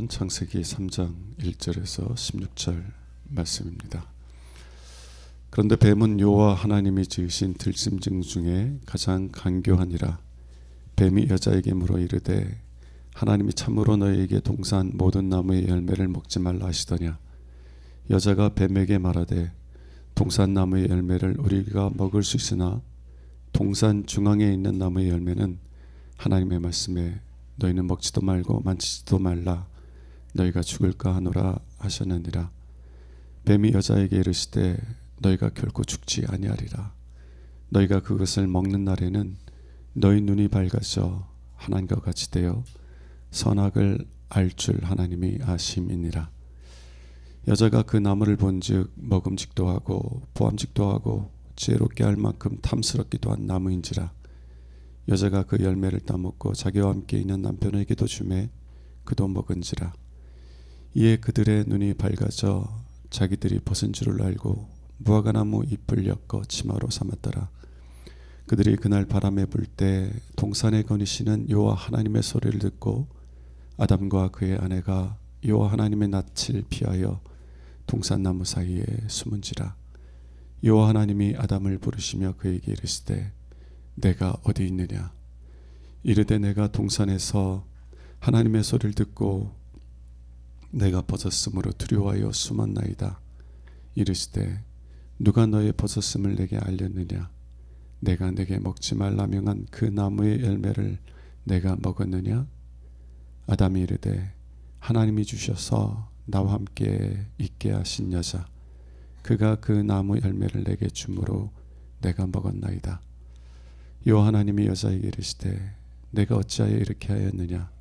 말씀은 창세기 3장 1절에서 16절 말씀입니다. 그런데 뱀은 여호와 하나님이 지으신 들짐승 중에 가장 간교하니라. 뱀이 여자에게 물어 이르되 하나님이 참으로 너희에게 동산 모든 나무의 열매를 먹지 말라 하시더냐. 여자가 뱀에게 말하되 동산 나무의 열매를 우리가 먹을 수 있으나 동산 중앙에 있는 나무의 열매는 하나님의 말씀에 너희는 먹지도 말고 만지지도 말라 너희가 죽을까 하노라 하셨느니라. 뱀이 여자에게 이르시되 너희가 결코 죽지 아니하리라. 너희가 그것을 먹는 날에는 너희 눈이 밝아져 하나님과 같이 되어 선악을 알 줄 하나님이 아심이니라. 여자가 그 나무를 본즉 먹음직도 하고 보암직도 하고 지혜롭게 할 만큼 탐스럽기도 한 나무인지라. 여자가 그 열매를 따먹고 자기와 함께 있는 남편에게도 주매 그도 먹은지라. 이에 그들의 눈이 밝아져 자기들이 벗은 줄을 알고 무화과나무 잎을 엮어 치마로 삼았더라. 그들이 그날 바람에 불 때 동산에 거니시는 여호와 하나님의 소리를 듣고 아담과 그의 아내가 여호와 하나님의 낯을 피하여 동산나무 사이에 숨은지라. 여호와 하나님이 아담을 부르시며 그에게 이르시되 내가 어디 있느냐. 이르되 내가 동산에서 하나님의 소리를 듣고 내가 벗었으므로 두려워하여 숨었나이다. 이르시되 누가 너의 벗었음을 내게 알렸느냐. 내가 내게 먹지 말라 명한 그 나무의 열매를 내가 먹었느냐. 아담이 이르되 하나님이 주셔서 나와 함께 있게 하신 여자 그가 그 나무 열매를 내게 주므로 내가 먹었나이다. 여호와 하나님이 여자에게 이르시되 내가 어찌하여 이렇게 하였느냐.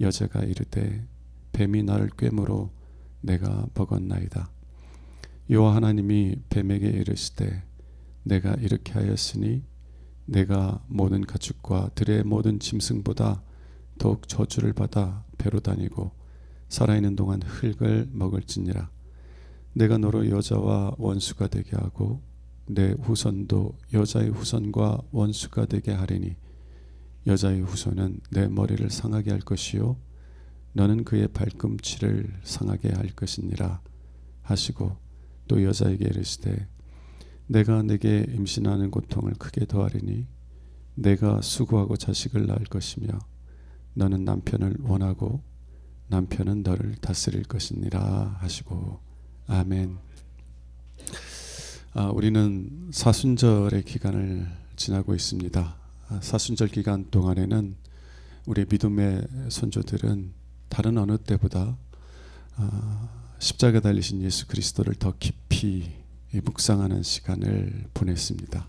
여자가 이르되 뱀이 나를 꿰므로 내가 먹었나이다. 여호와 하나님이 뱀에게 이르시되 내가 이렇게 하였으니 내가 모든 가축과 들의 모든 짐승보다 더욱 저주를 받아 배로 다니고 살아있는 동안 흙을 먹을지니라. 내가 너로 여자와 원수가 되게 하고 내 후손도 여자의 후손과 원수가 되게 하리니 여자의 후손은 내 머리를 상하게 할 것이요 너는 그의 발꿈치를 상하게 할 것이니라 하시고 또 여자에게 이르시되 내가 내게 임신하는 고통을 크게 더하리니 내가 수고하고 자식을 낳을 것이며 너는 남편을 원하고 남편은 너를 다스릴 것이니라 하시고 아멘. 우리는 사순절의 기간을 지나고 있습니다. 사순절 기간 동안에는 우리 믿음의 선조들은 다른 어느 때보다 십자가 달리신 예수 그리스도를 더 깊이 묵상하는 시간을 보냈습니다.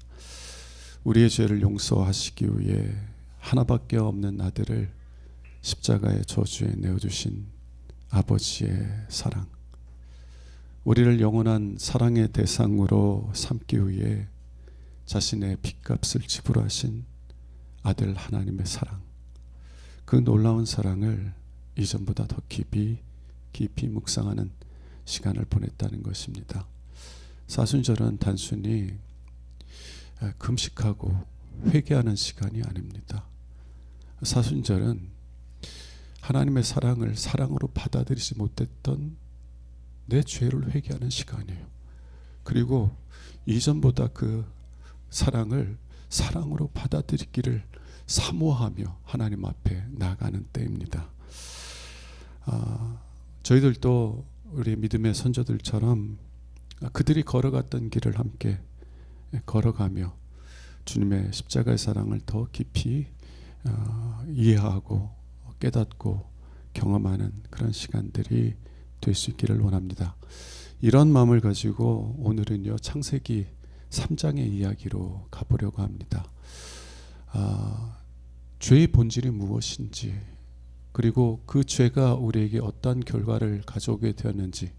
우리의 죄를 용서하시기 위해 하나밖에 없는 아들을 십자가의 저주에 내어주신 아버지의 사랑, 우리를 영원한 사랑의 대상으로 삼기 위해 자신의 핏값을 지불하신 아들 하나님의 사랑, 그 놀라운 사랑을 이전보다 더 깊이 묵상하는 시간을 보냈다는 것입니다. 사순절은 단순히 금식하고 회개하는 시간이 아닙니다. 사순절은 하나님의 사랑을 사랑으로 받아들이지 못했던 내 죄를 회개하는 시간이에요. 그리고 이전보다 그 사랑을 사랑으로 받아들이기를 사모하며 하나님 앞에 나아가는 때입니다. 저희들도 우리 믿음의 선조들처럼 그들이 걸어갔던 길을 함께 걸어가며 주님의 십자가의 사랑을 더 깊이 이해하고 깨닫고 경험하는 그런 시간들이 될 수 있기를 원합니다. 이런 마음을 가지고 오늘은요 창세기 3장의 이야기로 가보려고 합니다. 죄의 본질이 무엇인지, 그리고 그 죄가 우리에게 어떤 결과를 가져오게 되었는지,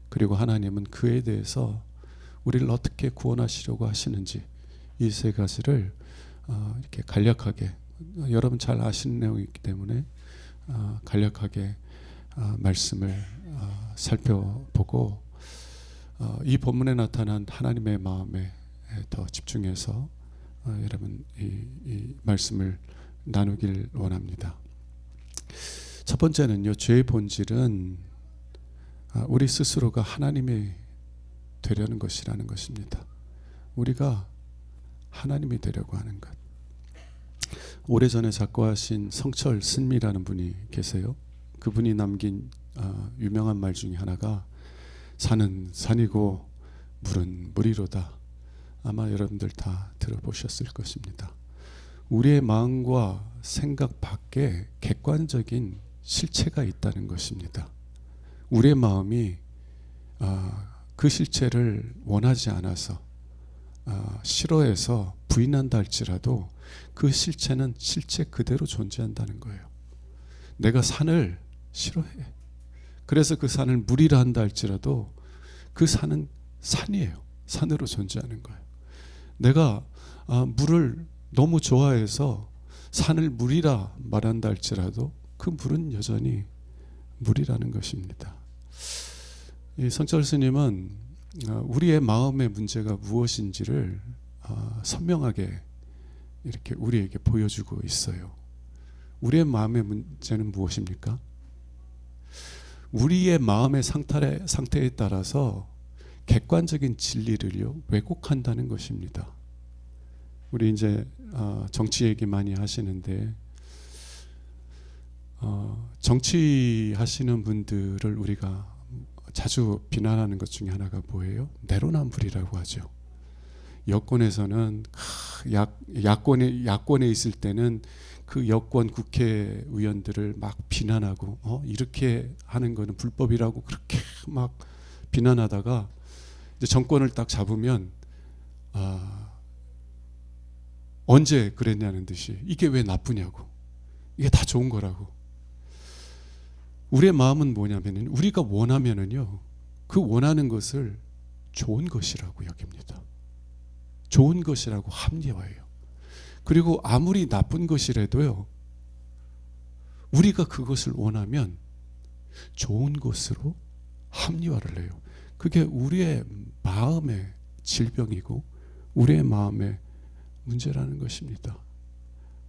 그리고 하나님은 그에 대해서 우리를 어떻게 구원하시려고 하시는지, 이 세 가지를 이렇게 간략하게, 여러분 잘 아시는 내용이기 때문에 간략하게 말씀을 살펴보고 이 본문에 나타난 하나님의 마음에 더 집중해서 여러분 이 말씀을 나누길 원합니다. 첫 번째는요, 죄의 본질은 우리 스스로가 하나님이 되려는 것이라는 것입니다. 우리가 하나님이 되려고 하는 것. 오래전에 작곡하신 성철 승미라는 분이 계세요. 그분이 남긴 유명한 말 중에 하나가 산은 산이고 물은 물이로다. 아마 여러분들 다 들어보셨을 것입니다. 우리의 마음과 생각 밖에 객관적인 실체가 있다는 것입니다. 우리의 마음이 그 실체를 원하지 않아서 싫어해서 부인한다 할지라도 그 실체는 실체 그대로 존재한다는 거예요. 내가 산을 싫어해. 그래서 그 산을 물이라 한다 할지라도 그 산은 산이에요. 산으로 존재하는 거예요. 내가 물을 너무 좋아해서 산을 물이라 말한다 할지라도 그 물은 여전히 물이라는 것입니다. 이 성철 스님은 우리의 마음의 문제가 무엇인지를 선명하게 이렇게 우리에게 보여주고 있어요. 우리의 마음의 문제는 무엇입니까? 우리의 마음의 상태에 따라서 객관적인 진리를요 왜곡한다는 것입니다. 우리 이제 정치 얘기 많이 하시는데 정치하시는 분들을 우리가 자주 비난하는 것 중에 하나가 뭐예요? 내로남불이라고 하죠. 여권에서는 야권에 있을 때는 그 여권 국회의원들을 막 비난하고 이렇게 하는 거는 불법이라고 그렇게 막 비난하다가 이제 정권을 딱 잡으면 언제 그랬냐는 듯이 이게 왜 나쁘냐고, 이게 다 좋은 거라고. 우리의 마음은 뭐냐면은 우리가 원하면은요 그 원하는 것을 좋은 것이라고 여깁니다. 좋은 것이라고 합리화해요. 그리고 아무리 나쁜 것이라도요 우리가 그것을 원하면 좋은 것으로 합리화를 해요. 그게 우리의 마음의 질병이고 우리의 마음의 문제라는 것입니다.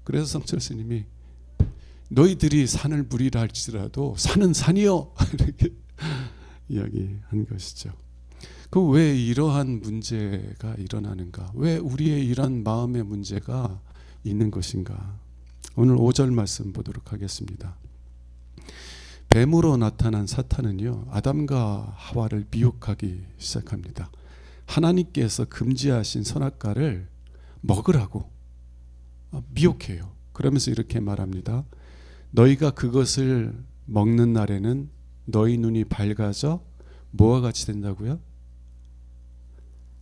그래서 성철 스님이 너희들이 산을 물이라 할지라도 산은 산이요 이렇게 이야기한 것이죠. 그 왜 이러한 문제가 일어나는가? 왜 우리의 이런 마음의 문제가 있는 것인가? 오늘 5절 말씀 보도록 하겠습니다. 뱀으로 나타난 사탄은요 아담과 하와를 미혹하기 시작합니다. 하나님께서 금지하신 선악과를 먹으라고 미혹해요. 그러면서 이렇게 말합니다. 너희가 그것을 먹는 날에는 너희 눈이 밝아져 뭐와 같이 된다고요?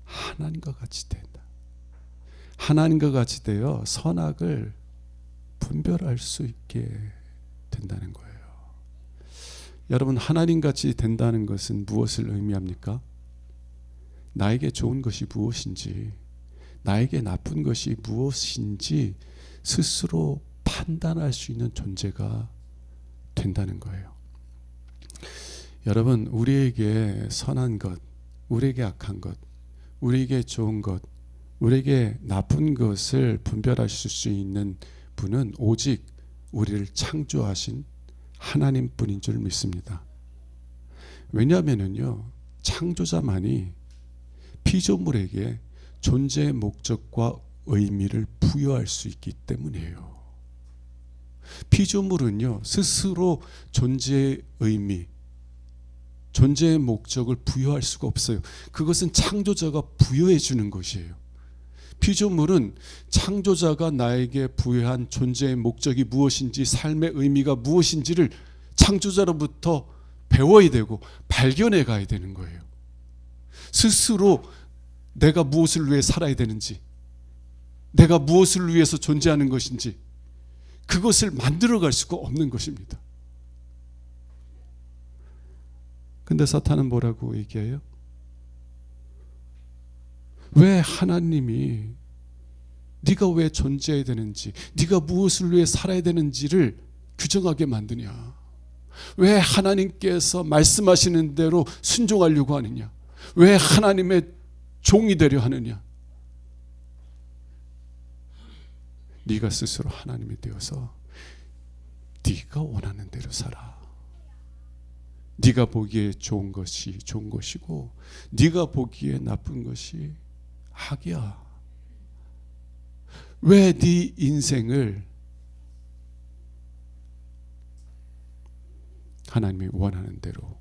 하나님과 같이 된다. 하나님과 같이 되어 선악을 분별할 수 있게 된다는 거예요. 여러분, 하나님같이 된다는 것은 무엇을 의미합니까? 나에게 좋은 것이 무엇인지, 나에게 나쁜 것이 무엇인지 스스로 판단할 수 있는 존재가 된다는 거예요. 여러분, 우리에게 선한 것, 우리에게 악한 것, 우리에게 좋은 것, 우리에게 나쁜 것을 분별하실 수 있는 분은 오직 우리를 창조하신 하나님뿐인 줄 믿습니다. 왜냐하면요, 창조자만이 피조물에게 존재의 목적과 의미를 부여할 수 있기 때문이에요. 피조물은요 스스로 존재의 의미, 존재의 목적을 부여할 수가 없어요. 그것은 창조자가 부여해 주는 것이에요. 피조물은 창조자가 나에게 부여한 존재의 목적이 무엇인지, 삶의 의미가 무엇인지를 창조자로부터 배워야 되고 발견해 가야 되는 거예요. 스스로 내가 무엇을 위해 살아야 되는지, 내가 무엇을 위해서 존재하는 것인지 그것을 만들어갈 수가 없는 것입니다. 근데 사탄은 뭐라고 얘기해요? 왜 하나님이 네가 왜 존재해야 되는지, 네가 무엇을 위해 살아야 되는지를 규정하게 만드냐? 왜 하나님께서 말씀하시는 대로 순종하려고 하느냐? 왜 하나님의 종이 되려 하느냐? 네가 스스로 하나님이 되어서 네가 원하는 대로 살아. 네가 보기에 좋은 것이 좋은 것이고 네가 보기에 나쁜 것이 악이야. 왜 네 인생을 하나님이 원하는 대로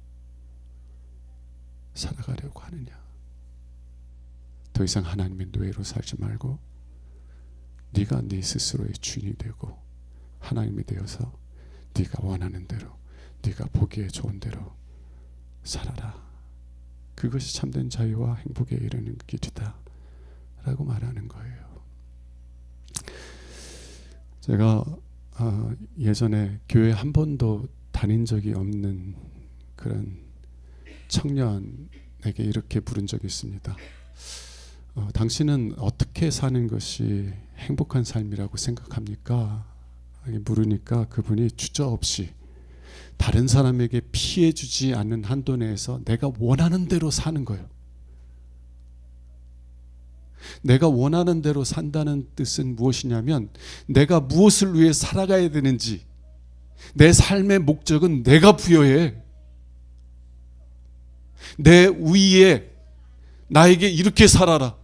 살아가려고 하느냐? 더 이상 하나님의 노예로 살지 말고 네가 네 스스로의 주인이 되고 하나님이 되어서 네가 원하는 대로, 네가 보기에 좋은 대로 살아라. 그것이 참된 자유와 행복에 이르는 길이다 라고 말하는 거예요. 제가 예전에 교회 한 번도 다닌 적이 없는 그런 청년에게 이렇게 물은 적이 있습니다. 당신은 어떻게 사는 것이 행복한 삶이라고 생각합니까? 물으니까 그분이 주저없이 다른 사람에게 피해 주지 않는 한도 내에서 내가 원하는 대로 사는 거예요. 내가 원하는 대로 산다는 뜻은 무엇이냐면 내가 무엇을 위해 살아가야 되는지 내 삶의 목적은 내가 부여해. 내 위에 나에게 이렇게 살아라,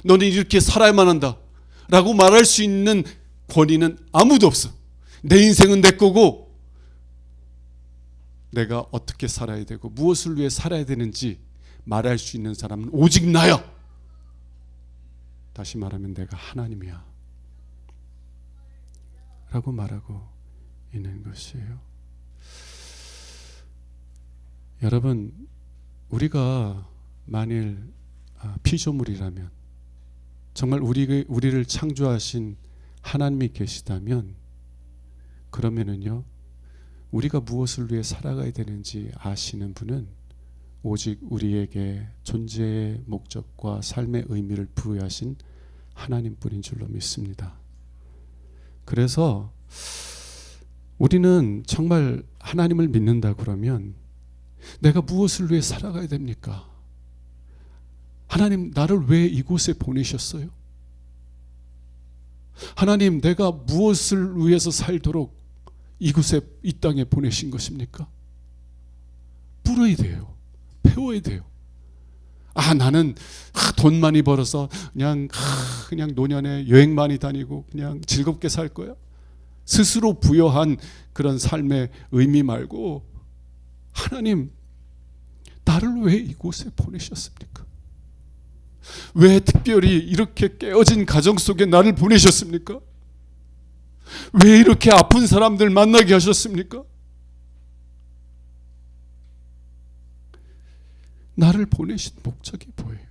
너는 이렇게 살아야만 한다 라고 말할 수 있는 권위는 아무도 없어. 내 인생은 내 거고 내가 어떻게 살아야 되고 무엇을 위해 살아야 되는지 말할 수 있는 사람은 오직 나야. 다시 말하면 내가 하나님이야 라고 말하고 있는 것이에요. 여러분, 우리가 만일 피조물이라면, 정말 우리를 창조하신 하나님이 계시다면, 그러면은요 우리가 무엇을 위해 살아가야 되는지 아시는 분은 오직 우리에게 존재의 목적과 삶의 의미를 부여하신 하나님뿐인 줄로 믿습니다. 그래서 우리는 정말 하나님을 믿는다 그러면 내가 무엇을 위해 살아가야 됩니까? 하나님, 나를 왜 이곳에 보내셨어요? 하나님, 내가 무엇을 위해서 살도록 이곳에, 이 땅에 보내신 것입니까? 물어야 돼요. 배워야 돼요. 나는 돈 많이 벌어서 그냥 노년에 여행 많이 다니고 그냥 즐겁게 살 거야. 스스로 부여한 그런 삶의 의미 말고, 하나님, 나를 왜 이곳에 보내셨습니까? 왜 특별히 이렇게 깨어진 가정 속에 나를 보내셨습니까? 왜 이렇게 아픈 사람들 만나게 하셨습니까? 나를 보내신 목적이 뭐예요?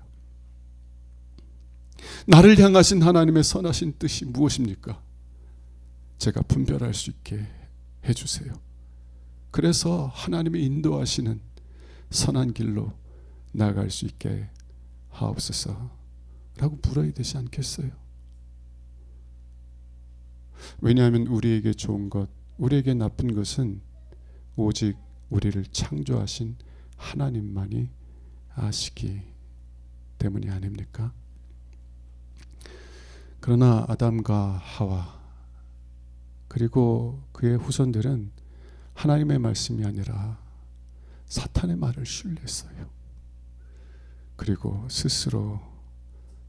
나를 향하신 하나님의 선하신 뜻이 무엇입니까? 제가 분별할 수 있게 해주세요. 그래서 하나님의 인도하시는 선한 길로 나아갈 수 있게 하옵소서 라고 물어야 되지 않겠어요? 왜냐하면 우리에게 좋은 것, 우리에게 나쁜 것은 오직 우리를 창조하신 하나님만이 아시기 때문이 아닙니까? 그러나 아담과 하와 그리고 그의 후손들은 하나님의 말씀이 아니라 사탄의 말을 신뢰했어요. 그리고 스스로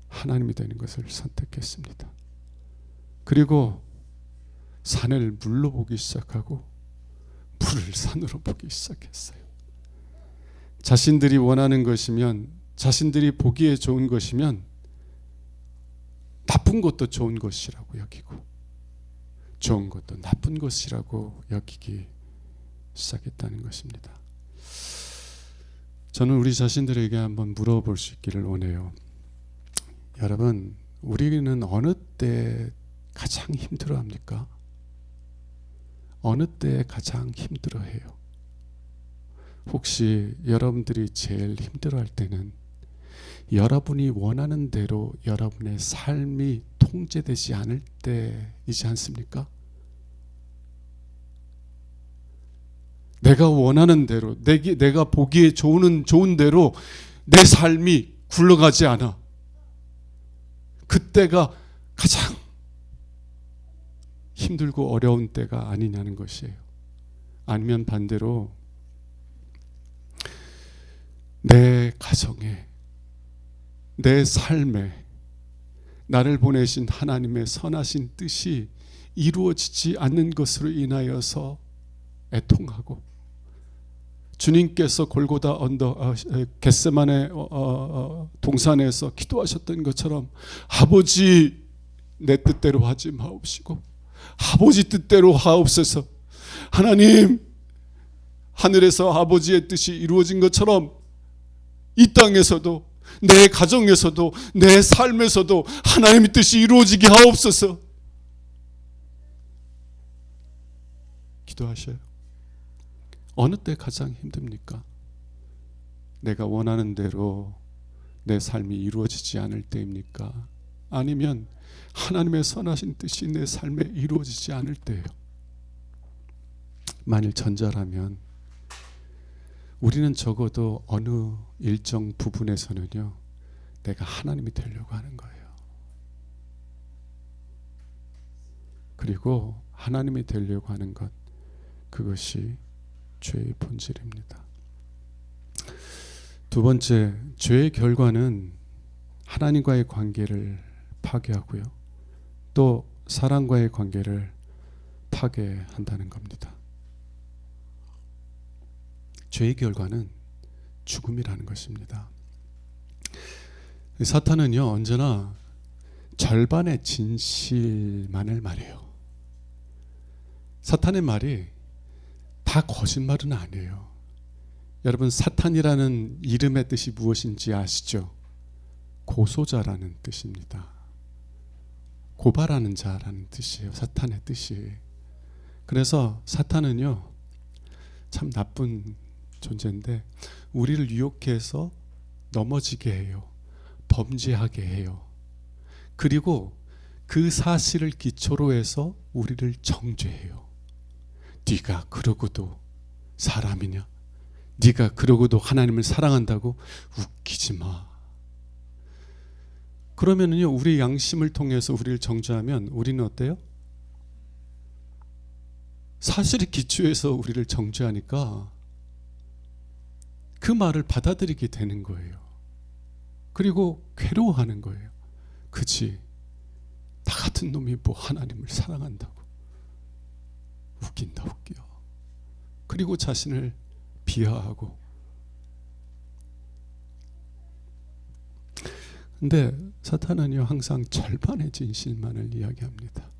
하나님이 되는 것을 선택했습니다. 그리고 산을 물로 보기 시작하고 물을 산으로 보기 시작했어요. 자신들이 원하는 것이면, 자신들이 보기에 좋은 것이면 나쁜 것도 좋은 것이라고 여기고 좋은 것도 나쁜 것이라고 여기기 시작했다는 것입니다. 저는 우리 자신들에게 한번 물어볼 수 있기를 원해요. 여러분, 우리는 어느 때 가장 힘들어합니까? 어느 때 가장 힘들어해요? 혹시 여러분들이 제일 힘들어할 때는 여러분이 원하는 대로 여러분의 삶이 통제되지 않을 때이지 않습니까? 내가 원하는 대로, 내가 보기에 좋은 대로 내 삶이 굴러가지 않아. 그때가 가장 힘들고 어려운 때가 아니냐는 것이에요. 아니면 반대로 내 가정에, 내 삶에 나를 보내신 하나님의 선하신 뜻이 이루어지지 않는 것으로 인하여서 애통하고, 주님께서 골고다 언덕 겟세마네 동산에서 기도하셨던 것처럼 아버지 내 뜻대로 하지 마옵시고 아버지 뜻대로 하옵소서. 하나님, 하늘에서 아버지의 뜻이 이루어진 것처럼 이 땅에서도, 내 가정에서도, 내 삶에서도 하나님의 뜻이 이루어지게 하옵소서. 기도하셔요. 어느 때 가장 힘듭니까? 내가 원하는 대로 내 삶이 이루어지지 않을 때입니까? 아니면 하나님의 선하신 뜻이 내 삶에 이루어지지 않을 때예요? 만일 전자라면 우리는 적어도 어느 일정 부분에서는요, 내가 하나님이 되려고 하는 거예요. 그리고 하나님이 되려고 하는 것, 그것이 죄의 본질입니다. 두 번째, 죄의 결과는 하나님과의 관계를 파괴하고요, 또 사람과의 관계를 파괴한다는 겁니다. 죄의 결과는 죽음이라는 것입니다. 사탄은요, 언제나 절반의 진실만을 말해요. 사탄의 말이 다 거짓말은 아니에요. 여러분, 사탄이라는 이름의 뜻이 무엇인지 아시죠? 고소자라는 뜻입니다. 고발하는 자라는 뜻이에요. 사탄의 뜻이. 그래서 사탄은요, 참 나쁜 존재인데 우리를 유혹해서 넘어지게 해요. 범죄하게 해요. 그리고 그 사실을 기초로 해서 우리를 정죄해요. 네가 그러고도 사람이냐? 네가 그러고도 하나님을 사랑한다고? 웃기지 마. 그러면은요, 우리 양심을 통해서 우리를 정죄하면 우리는 어때요? 사실에 기초해서 우리를 정죄하니까 그 말을 받아들이게 되는 거예요. 그리고 괴로워하는 거예요. 그치? 나 같은 놈이 뭐 하나님을 사랑한다고. 웃긴다, 웃겨. 그리고 자신을 비하하고. 근데 사탄은요, 항상 절반의 진실만을 이야기합니다.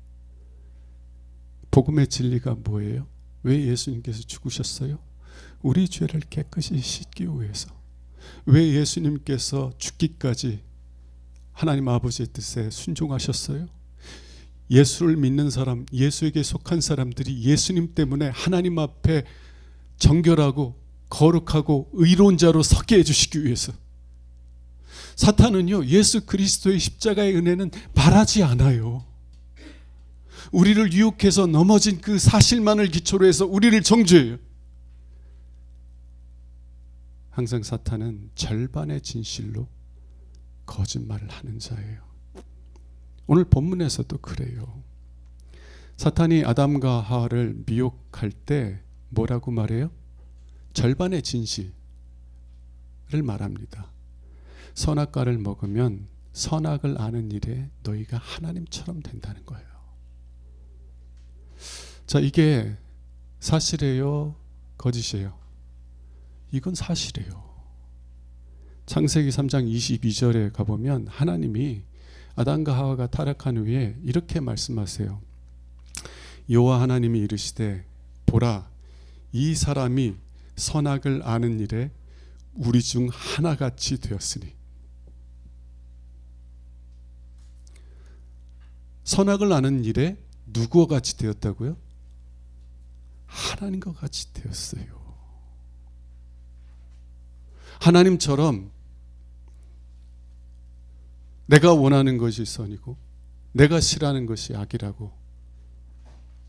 복음의 진리가 뭐예요? 왜 예수님께서 죽으셨어요? 우리 죄를 깨끗이 씻기 위해서. 왜 예수님께서 죽기까지 하나님 아버지의 뜻에 순종하셨어요? 예수를 믿는 사람, 예수에게 속한 사람들이 예수님 때문에 하나님 앞에 정결하고 거룩하고 의로운 자로 서게 해주시기 위해서. 사탄은요, 예수 그리스도의 십자가의 은혜는 말하지 않아요. 우리를 유혹해서 넘어진 그 사실만을 기초로 해서 우리를 정죄해요. 항상 사탄은 절반의 진실로 거짓말을 하는 자예요. 오늘 본문에서도 그래요. 사탄이 아담과 하와를 미혹할 때 뭐라고 말해요? 절반의 진실을 말합니다. 선악과를 먹으면 선악을 아는 일에 너희가 하나님처럼 된다는 거예요. 자, 이게 사실이에요? 거짓이에요? 이건 사실이에요. 창세기 3장 22절에 가보면 하나님이 아담과 하와가 타락한 후에 이렇게 말씀하세요. 여호와 하나님이 이르시되 보라, 이 사람이 선악을 아는 일에 우리 중 하나같이 되었으니. 선악을 아는 일에 누구와 같이 되었다고요? 하나님과 같이 되었어요. 하나님처럼 내가 원하는 것이 선이고 내가 싫어하는 것이 악이라고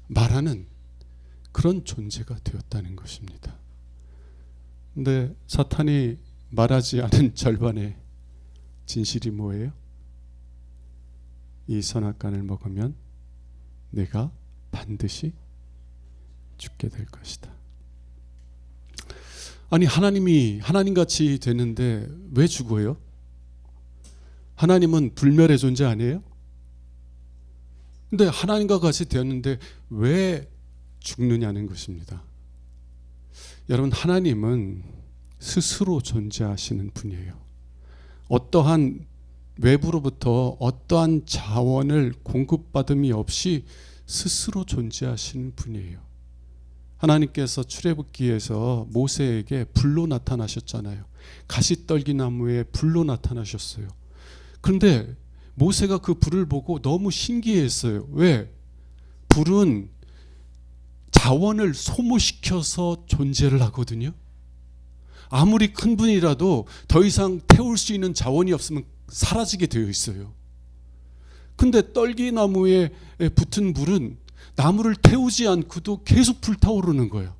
말하는 그런 존재가 되었다는 것입니다. 근데 사탄이 말하지 않은 절반의 진실이 뭐예요? 이 선악과를 먹으면 내가 반드시 죽게 될 것이다. 아니, 하나님이 하나님같이 되는데 왜 죽어요? 하나님은 불멸의 존재 아니에요? 근데 하나님과 같이 되었는데 왜 죽느냐는 것입니다. 여러분, 하나님은 스스로 존재하시는 분이에요. 어떠한 외부로부터 어떠한 자원을 공급받음이 없이 스스로 존재하시는 분이에요. 하나님께서 출애굽기에서 모세에게 불로 나타나셨잖아요. 가시떨기나무에 불로 나타나셨어요. 그런데 모세가 그 불을 보고 너무 신기했어요. 왜? 불은 자원을 소모시켜서 존재를 하거든요. 아무리 큰 분이라도 더 이상 태울 수 있는 자원이 없으면 사라지게 되어 있어요. 근데 떨기나무에 붙은 불은 나무를 태우지 않고도 계속 불타오르는 거예요.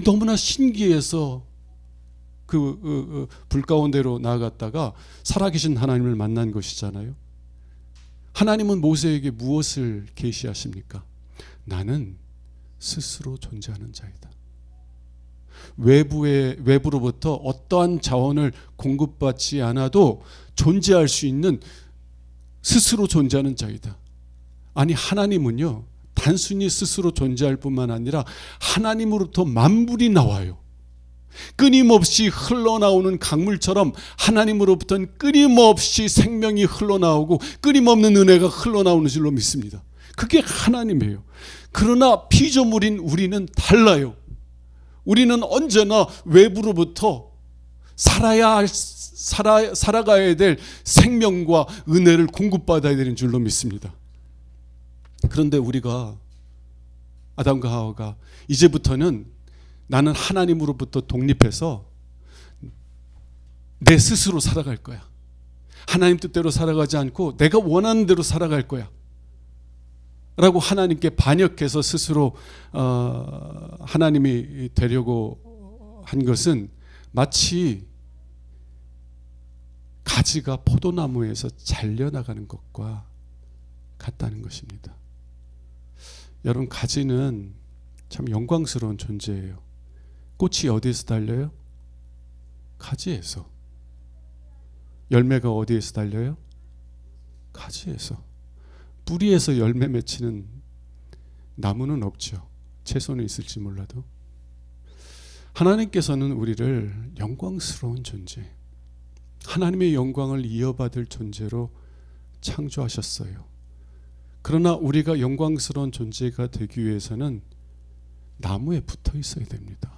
너무나 신기해서 불 가운데로 나아갔다가 살아계신 하나님을 만난 것이잖아요. 하나님은 모세에게 무엇을 계시하십니까? 나는 스스로 존재하는 자이다. 외부로부터 어떠한 자원을 공급받지 않아도 존재할 수 있는 스스로 존재하는 자이다. 아니, 하나님은요, 단순히 스스로 존재할 뿐만 아니라 하나님으로부터 만물이 나와요. 끊임없이 흘러나오는 강물처럼 하나님으로부터는 끊임없이 생명이 흘러나오고 끊임없는 은혜가 흘러나오는 줄로 믿습니다. 그게 하나님이에요. 그러나 피조물인 우리는 달라요. 우리는 언제나 외부로부터 살아가야 될 생명과 은혜를 공급받아야 되는 줄로 믿습니다. 그런데 우리가, 아담과 하와가 이제부터는 나는 하나님으로부터 독립해서 내 스스로 살아갈 거야. 하나님 뜻대로 살아가지 않고 내가 원하는 대로 살아갈 거야 라고 하나님께 반역해서 스스로 하나님이 되려고 한 것은 마치 가지가 포도나무에서 잘려나가는 것과 같다는 것입니다. 여러분, 가지는 참 영광스러운 존재예요. 꽃이 어디에서 달려요? 가지에서. 열매가 어디에서 달려요? 가지에서. 뿌리에서 열매 맺히는 나무는 없죠. 채소는 있을지 몰라도. 하나님께서는 우리를 영광스러운 존재, 하나님의 영광을 이어받을 존재로 창조하셨어요. 그러나 우리가 영광스러운 존재가 되기 위해서는 나무에 붙어 있어야 됩니다.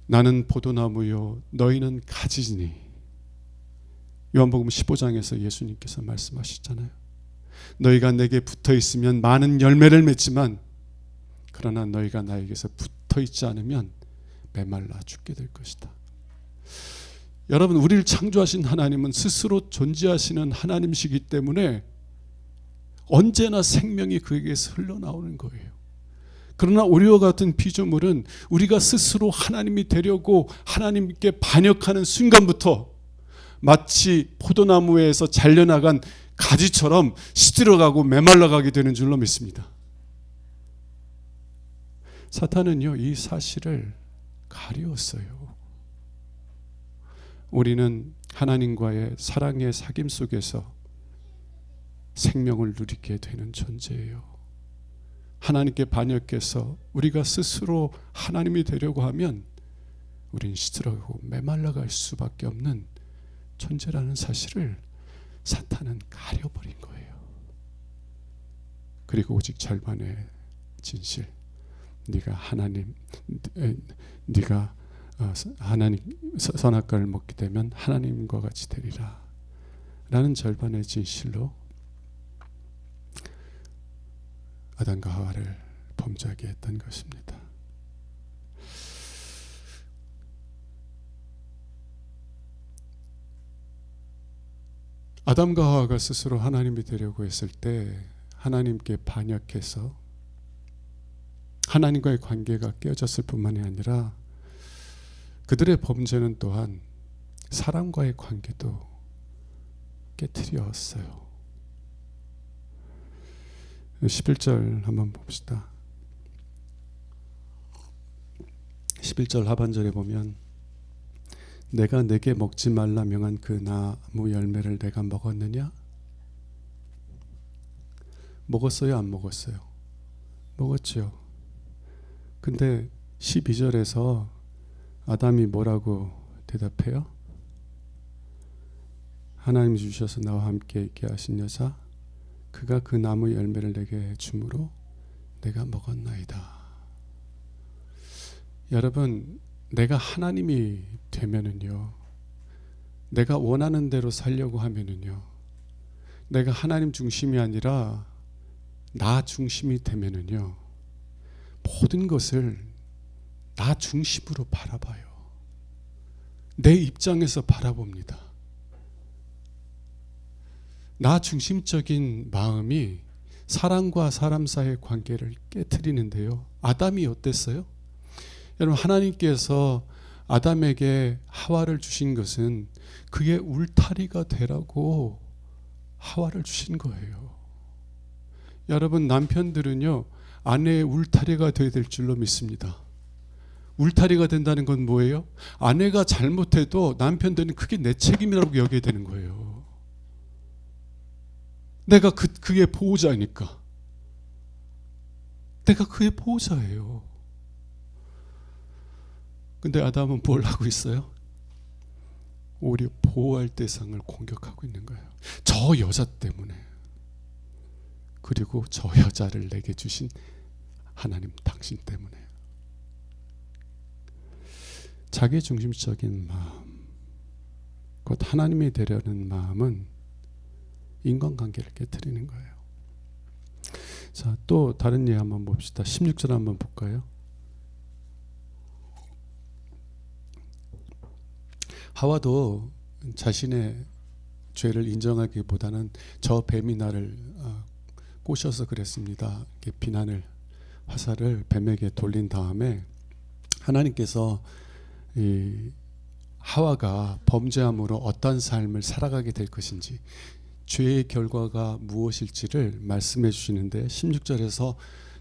나는 포도나무요 너희는 가지니. 요한복음 15장에서 예수님께서 말씀하셨잖아요. 너희가 내게 붙어 있으면 많은 열매를 맺지만 그러나 너희가 나에게서 붙어 있지 않으면 메말라 죽게 될 것이다. 여러분, 우리를 창조하신 하나님은 스스로 존재하시는 하나님이시기 때문에 언제나 생명이 그에게서 흘러나오는 거예요. 그러나 우리와 같은 피조물은 우리가 스스로 하나님이 되려고 하나님께 반역하는 순간부터 마치 포도나무에서 잘려나간 가지처럼 시들어가고 메말라가게 되는 줄로 믿습니다. 사탄은요, 이 사실을 가리웠어요. 우리는 하나님과의 사랑의 사귐 속에서 생명을 누리게 되는 존재예요. 하나님께 반역해서 우리가 스스로 하나님이 되려고 하면 우린 시들어가고 메말라갈 수밖에 없는 존재라는 사실을 사탄은 가려버린 거예요. 그리고 오직 절반의 진실, 네가 하나님 선악과를 먹게 되면 하나님과 같이 되리라 라는 절반의 진실로 아담과 하와를 범죄하게 했던 것입니다. 아담과 하와가 스스로 하나님이 되려고 했을 때 하나님께 반역해서 하나님과의 관계가 깨어졌을 뿐만이 아니라 그들의 범죄는 또한 사람과의 관계도 깨트렸어요. 11절 한번 봅시다. 11절 하반절에 보면 내가 내게 먹지 말라 명한 그 나무 열매를 내가 먹었느냐? 먹었어요? 안 먹었어요? 먹었죠. 근데 12절에서 아담이 뭐라고 대답해요? 하나님이 주셔서 나와 함께 있게 하신 여자 그가 그 나무 열매를 내게 주므로 내가 먹었나이다. 여러분, 내가 하나님이 되면은요, 내가 원하는 대로 살려고 하면은요, 내가 하나님 중심이 아니라 나 중심이 되면은요, 모든 것을 나 중심으로 바라봐요. 내 입장에서 바라봅니다. 나 중심적인 마음이 사람과 사람 사이의 관계를 깨트리는데요. 아담이 어땠어요? 여러분, 하나님께서 아담에게 하와를 주신 것은 그의 울타리가 되라고 하와를 주신 거예요. 여러분, 남편들은요, 아내의 울타리가 되어야 될 줄로 믿습니다. 울타리가 된다는 건 뭐예요? 아내가 잘못해도 남편들은 그게 내 책임이라고 여겨야 되는 거예요. 내가 그의 보호자니까. 내가 그의 보호자예요. 근데 아담은 뭘 하고 있어요? 오히려 보호할 대상을 공격하고 있는 거예요. 저 여자 때문에. 그리고 저 여자를 내게 주신 하나님 당신 때문에. 자기 중심적인 마음, 곧 하나님이 되려는 마음은 인간관계를 깨트리는 거예요. 자, 또 다른 예 한번 봅시다. 16절 한번 볼까요? 하와도 자신의 죄를 인정하기보다는 저 뱀이 나를 꼬셔서 그랬습니다. 이렇게 비난을 화살을 뱀에게 돌린 다음에 하나님께서 이 하와가 범죄함으로 어떤 삶을 살아가게 될 것인지 죄의 결과가 무엇일지를 말씀해 주시는데 16절에서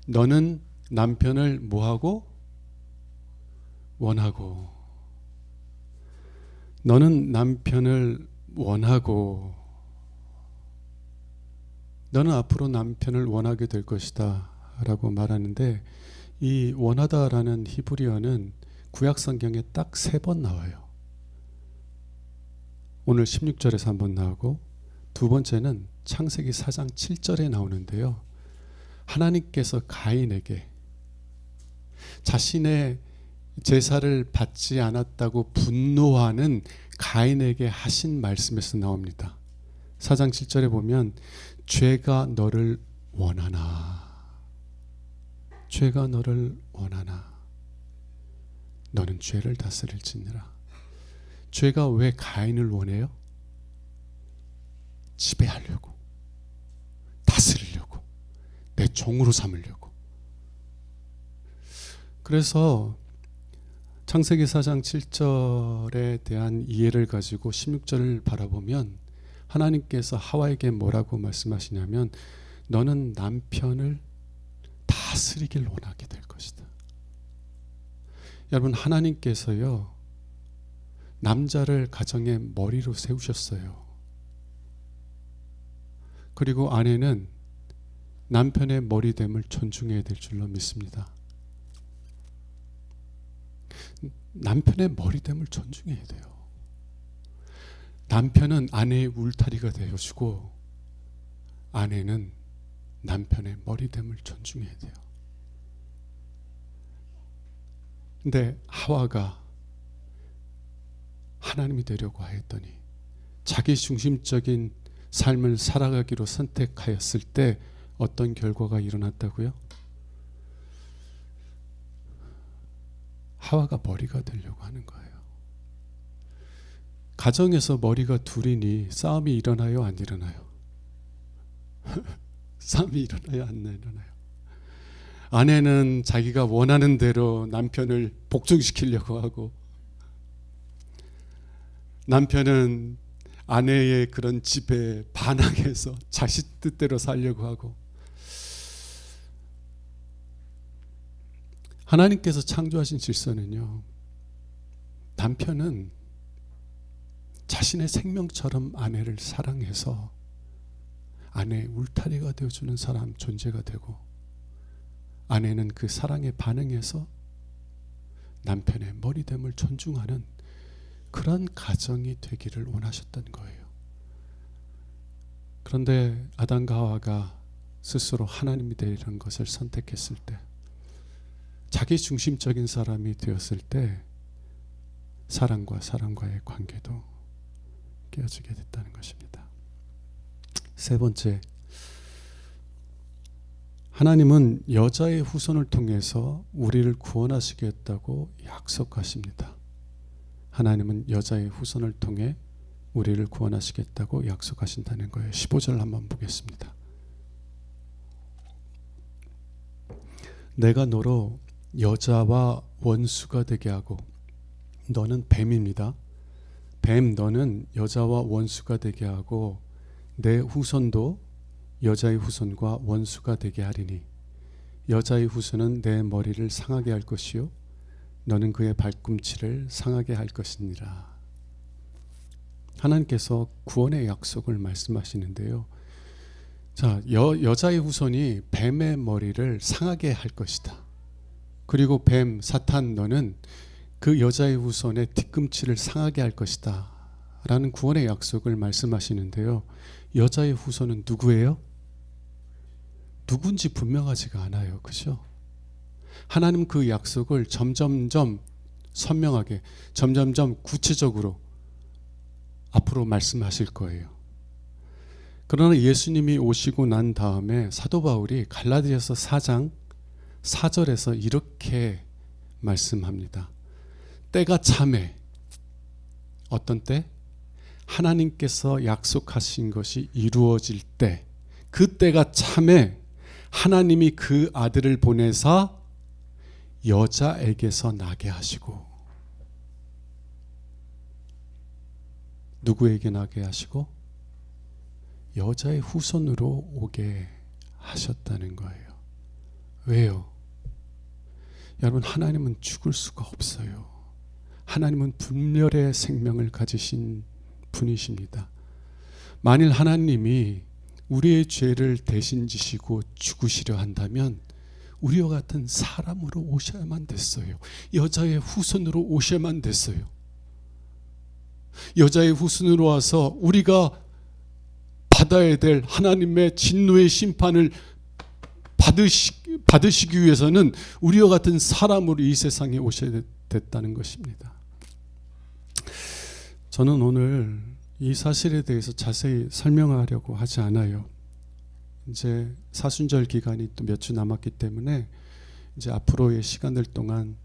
너는 남편을 뭐하고? 원하고. 너는 남편을 원하고 너는 앞으로 남편을 원하게 될 것이다 라고 말하는데 이 원하다라는 히브리어는 구약 성경에 딱 3번 나와요. 오늘 16절에서 한번 나오고 두 번째는 창세기 4장 7절에 나오는데요. 하나님께서 가인에게 자신의 제사를 받지 않았다고 분노하는 가인에게 하신 말씀에서 나옵니다. 4장 7절에 보면 죄가 너를 원하나 죄가 너를 원하나 너는 죄를 다스릴지니라. 죄가 왜 가인을 원해요? 지배하려고, 다스리려고, 내 종으로 삼으려고. 그래서 창세기 4장 7절에 대한 이해를 가지고 16절을 바라보면 하나님께서 하와에게 뭐라고 말씀하시냐면 너는 남편을 다스리길 원하게 될 것이다. 여러분, 하나님께서요 남자를 가정의 머리로 세우셨어요. 그리고 아내는 남편의 머리됨을 존중해야 될 줄로 믿습니다. 남편의 머리됨을 존중해야 돼요. 남편은 아내의 울타리가 되어주고 아내는 남편의 머리됨을 존중해야 돼요. 근데 하와가 하나님이 되려고 하였더니 자기 중심적인 삶을 살아가기로 선택하였을 때 어떤 결과가 일어났다고요? 하와가 머리가 되려고 하는 거예요. 가정에서 머리가 둘이니 싸움이 일어나요? 안 일어나요? 싸움이 일어나요? 안 일어나요? 아내는 자기가 원하는 대로 남편을 복종시키려고 하고 남편은 아내의 그런 지배에 반항해서 자식 뜻대로 살려고 하고 하나님께서 창조하신 질서는요, 남편은 자신의 생명처럼 아내를 사랑해서 아내의 울타리가 되어주는 사람, 존재가 되고, 아내는 그 사랑에 반응해서 남편의 머리됨을 존중하는 그런 가정이 되기를 원하셨던 거예요. 그런데 아담과 하와가 스스로 하나님이 되리라는 것을 선택했을 때, 자기 중심적인 사람이 되었을 때 사랑과 사람과의 관계도 깨어지게 됐다는 것입니다. 세 번째, 하나님은 여자의 후손을 통해서 우리를 구원하시겠다고 약속하십니다. 하나님은 여자의 후손을 통해 우리를 구원하시겠다고 약속하신다는 거예요. 15절 한번 보겠습니다. 내가 너로 여자와 원수가 되게 하고, 너는 뱀입니다. 뱀, 너는 여자와 원수가 되게 하고 내 후손도 여자의 후손과 원수가 되게 하리니 여자의 후손은 내 머리를 상하게 할 것이요 너는 그의 발꿈치를 상하게 할 것이니라. 하나님께서 구원의 약속을 말씀하시는데요. 자, 여자의 후손이 뱀의 머리를 상하게 할 것이다. 그리고 뱀, 사탄, 너는 그 여자의 후손의 뒤꿈치를 상하게 할 것이다 라는 구원의 약속을 말씀하시는데요. 여자의 후손은 누구예요? 누군지 분명하지가 않아요. 그죠? 하나님 그 약속을 점점점 선명하게, 점점점 구체적으로 앞으로 말씀하실 거예요. 그러나 예수님이 오시고 난 다음에 사도 바울이 갈라디아서 4장 4절에서 이렇게 말씀합니다. 때가 참에, 어떤 때? 하나님께서 약속하신 것이 이루어질 때, 그 때가 참에 하나님이 그 아들을 보내사 여자에게서 나게 하시고, 누구에게 나게 하시고? 여자의 후손으로 오게 하셨다는 거예요. 왜요? 여러분, 하나님은 죽을 수가 없어요. 하나님은 분멸의 생명을 가지신 분이십니다. 만일 하나님이 우리의 죄를 대신 지시고 죽으시려 한다면 우리와 같은 사람으로 오셔야만 됐어요. 여자의 후손으로 오셔야만 됐어요. 여자의 후손으로 와서 우리가 받아야 될 하나님의 진노의 심판을 받으시기 위해서는 우리와 같은 사람으로 이 세상에 오셔야 됐다는 것입니다. 저는 오늘 이 사실에 대해서 자세히 설명하려고 하지 않아요. 이제 사순절 기간이 또 몇 주 남았기 때문에 이제 앞으로의 시간들 동안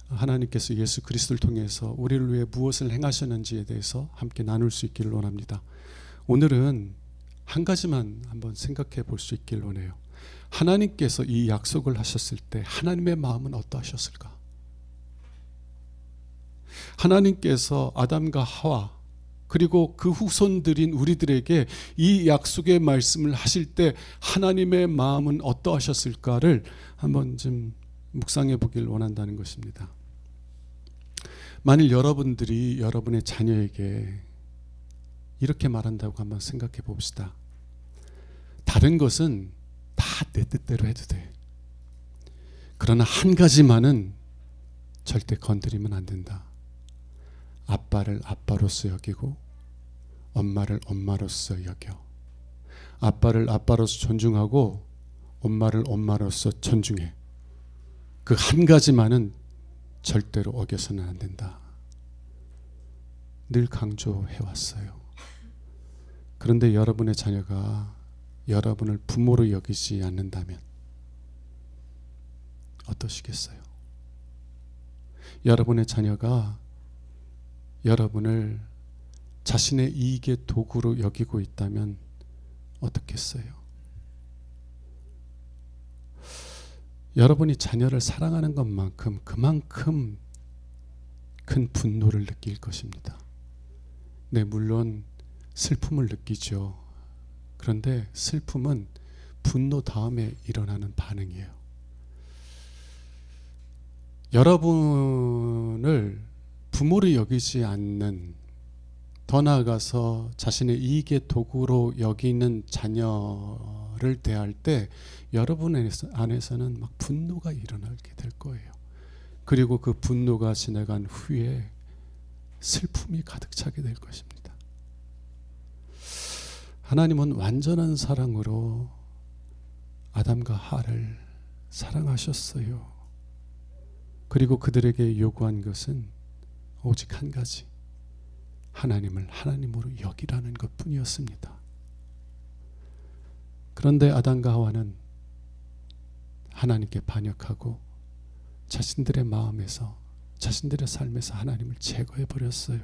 하나님께서 예수 그리스도를 통해서 우리를 위해 무엇을 행하셨는지에 대해서 함께 나눌 수 있기를 원합니다. 오늘은 한 가지만 한번 생각해 볼 수 있기를 원해요. 하나님께서 이 약속을 하셨을 때 하나님의 마음은 어떠하셨을까? 하나님께서 아담과 하와 그리고 그 후손들인 우리들에게 이 약속의 말씀을 하실 때 하나님의 마음은 어떠하셨을까를 한번 좀 묵상해 보길 원한다는 것입니다. 만일 여러분들이 여러분의 자녀에게 이렇게 말한다고 한번 생각해 봅시다. 다른 것은 다 내 뜻대로 해도 돼. 그러나 한 가지만은 절대 건드리면 안 된다. 아빠를 아빠로서 여기고 엄마를 엄마로서 여겨. 아빠를 아빠로서 존중하고 엄마를 엄마로서 존중해. 그 한 가지만은 절대로 어겨서는 안 된다. 늘 강조해 왔어요. 그런데 여러분의 자녀가 여러분을 부모로 여기지 않는다면 어떠시겠어요? 여러분의 자녀가 여러분을 자신의 이익의 도구로 여기고 있다면 어떻겠어요? 여러분이 자녀를 사랑하는 것만큼 그만큼 큰 분노를 느낄 것입니다. 네, 물론 슬픔을 느끼죠. 그런데 슬픔은 분노 다음에 일어나는 반응이에요. 여러분을 부모로 여기지 않는, 더 나아가서 자신의 이익의 도구로 여기는 자녀를 대할 때 여러분 안에서는 막 분노가 일어나게 될 거예요. 그리고 그 분노가 지나간 후에 슬픔이 가득 차게 될 것입니다. 하나님은 완전한 사랑으로 아담과 하와를 사랑하셨어요. 그리고 그들에게 요구한 것은 오직 한 가지, 하나님을 하나님으로 여기라는 것뿐이었습니다. 그런데 아담과 하와는 하나님께 반역하고 자신들의 마음에서, 자신들의 삶에서 하나님을 제거해 버렸어요.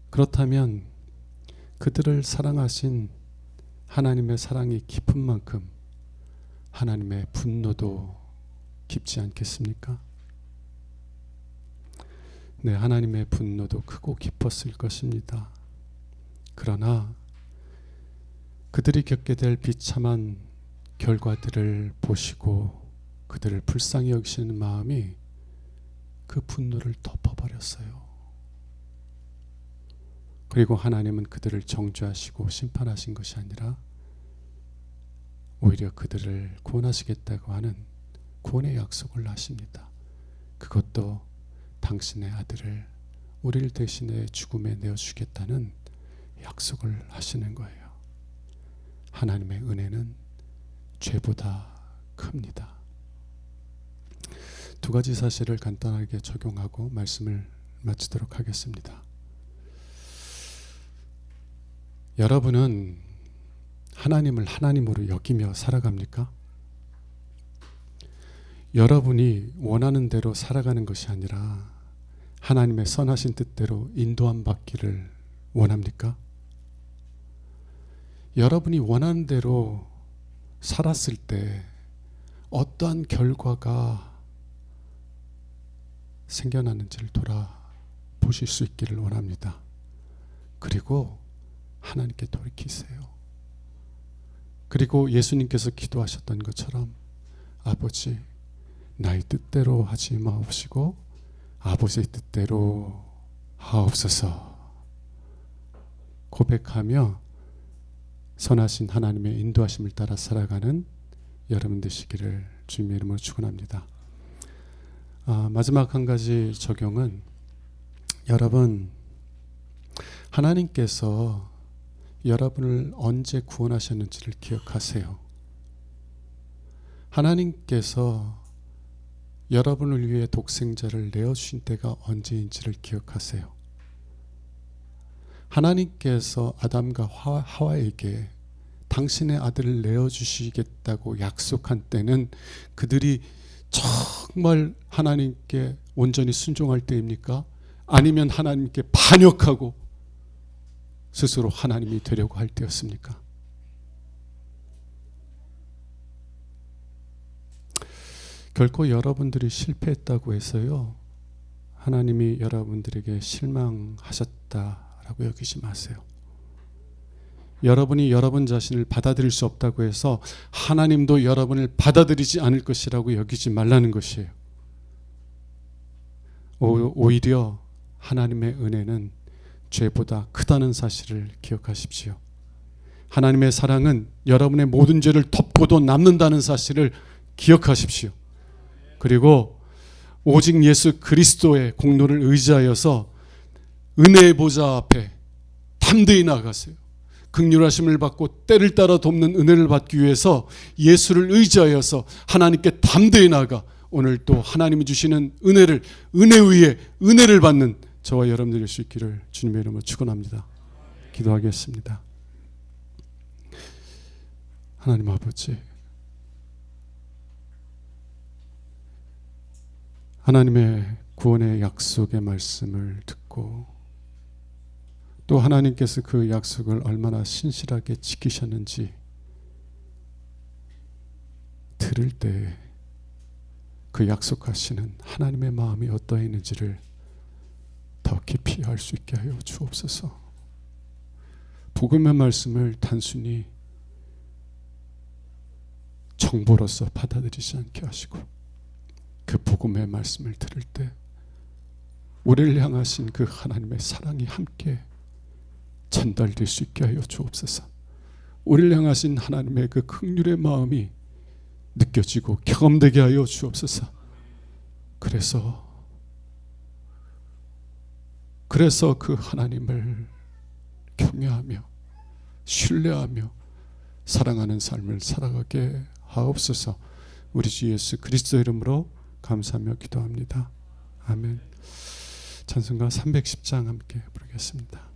그렇다면 그들을 사랑하신 하나님의 사랑이 깊은 만큼 하나님의 분노도 깊지 않겠습니까? 네, 하나님의 분노도 크고 깊었을 것입니다. 그러나 그들이 겪게 될 비참한 결과들을 보시고 그들을 불쌍히 여기시는 마음이 그 분노를 덮어버렸어요. 그리고 하나님은 그들을 정죄하시고 심판하신 것이 아니라 오히려 그들을 구원하시겠다고 하는 구원의 약속을 하십니다. 그것도 당신의 아들을 우리를 대신해 죽음에 내어주겠다는 약속을 하시는 거예요. 하나님의 은혜는 죄보다 큽니다. 두 가지 사실을 간단하게 적용하고 말씀을 마치도록 하겠습니다. 여러분은 하나님을 하나님으로 여기며 살아갑니까? 여러분이 원하는 대로 살아가는 것이 아니라 하나님의 선하신 뜻대로 인도함 받기를 원합니까? 여러분이 원하는 대로 살았을 때 어떠한 결과가 생겨나는지를 돌아보실 수 있기를 원합니다. 그리고 하나님께 돌이키세요. 그리고 예수님께서 기도하셨던 것처럼 아버지, 나의 뜻대로 하지 마옵시고 아버지의 뜻대로 하옵소서 고백하며 선하신 하나님의 인도하심을 따라 살아가는 여러분 되시기를 주님의 이름으로 축원합니다. 마지막 한 가지 적용은, 여러분, 하나님께서 여러분을 언제 구원하셨는지를 기억하세요. 하나님께서 여러분을 위해 독생자를 내어주신 때가 언제인지를 기억하세요. 하나님께서 아담과 하와에게 당신의 아들을 내어주시겠다고 약속한 때는 그들이 정말 하나님께 온전히 순종할 때입니까? 아니면 하나님께 반역하고 스스로 하나님이 되려고 할 때였습니까? 결코 여러분들이 실패했다고 해서요, 하나님이 여러분들에게 실망하셨다라고 여기지 마세요. 여러분이 여러분 자신을 받아들일 수 없다고 해서 하나님도 여러분을 받아들이지 않을 것이라고 여기지 말라는 것이에요. 오히려 하나님의 은혜는 죄보다 크다는 사실을 기억하십시오. 하나님의 사랑은 여러분의 모든 죄를 덮고도 남는다는 사실을 기억하십시오. 그리고 오직 예수 그리스도의 공로를 의지하여서 은혜의 보좌 앞에 담대히 나아가세요. 긍휼하심을 받고 때를 따라 돕는 은혜를 받기 위해서 예수를 의지하여서 하나님께 담대히 나아가 오늘 또 하나님이 주시는 은혜를, 은혜 위에 은혜를 받는 저와 여러분들이 될 수 있기를 주님의 이름으로 축원합니다. 기도하겠습니다. 하나님 아버지, 하나님의 구원의 약속의 말씀을 듣고 또 하나님께서 그 약속을 얼마나 신실하게 지키셨는지 들을 때 그 약속하시는 하나님의 마음이 어떠했는지를 더 깊이 알 수 있게 하여 주옵소서. 복음의 말씀을 단순히 정보로서 받아들이지 않게 하시고 그 복음의 말씀을 들을 때 우리를 향하신 그 하나님의 사랑이 함께 전달될 수 있게 하여 주옵소서. 우리를 향하신 하나님의 그 긍휼의 마음이 느껴지고 경험되게 하여 주옵소서. 그래서 그 하나님을 경외하며 신뢰하며 사랑하는 삶을 살아가게 하옵소서. 우리 주 예수 그리스도 이름으로 감사하며 기도합니다. 아멘. 찬송가 310장 함께 부르겠습니다.